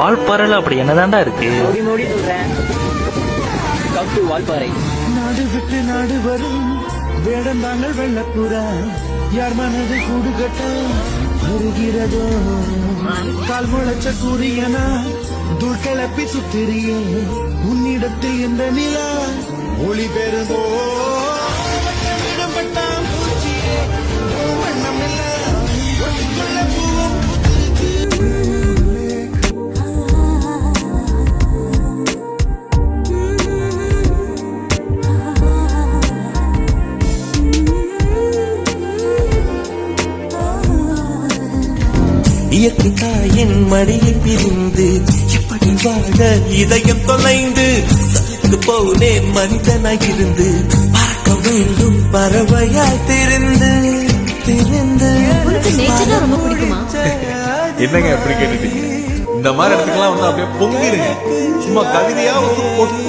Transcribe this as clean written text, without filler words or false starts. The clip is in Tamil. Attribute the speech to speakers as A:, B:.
A: வால்பாறையில அப்படி என்னதான்டா இருக்கு?
B: மோடி மோடி சொல்றேன். Come to Valparai.
C: நாடு விட்டு நாடு வரும் வேடந்தாங்கள் வெள்ளப்புறா யார் மனது கூடு கட்ட வருகிறதோ கால் முளைச்ச சூரியனா தூள் கிளப்பி சுத்திரியே உன்னிடத்தில் எந்த நிலா ஒளி பெறுதோ இடம்பட்டாம் பூச்சியே வண்ணம் எல்லாம் ஒட்டிக்கொள்ள பூவும்
D: இயற்கை தாயின் மடியை பிரிந்து எப்படி வாழ இதயம் தொலைந்து சலித்து போனேன் மனிதனாயிருந்து பார்க்க வேண்டும் பறவையாய் திரிந்து திரிந்து.
E: ரொம்ப பிடிக்குமா?
F: என்னங்க எப்படி கேட்டுட்டீங்க? இந்த மாதிரி இடத்துக்கெல்லாம் வந்து அப்படியே பொங்கிருங்க. சும்மா கவிதையா போட்டு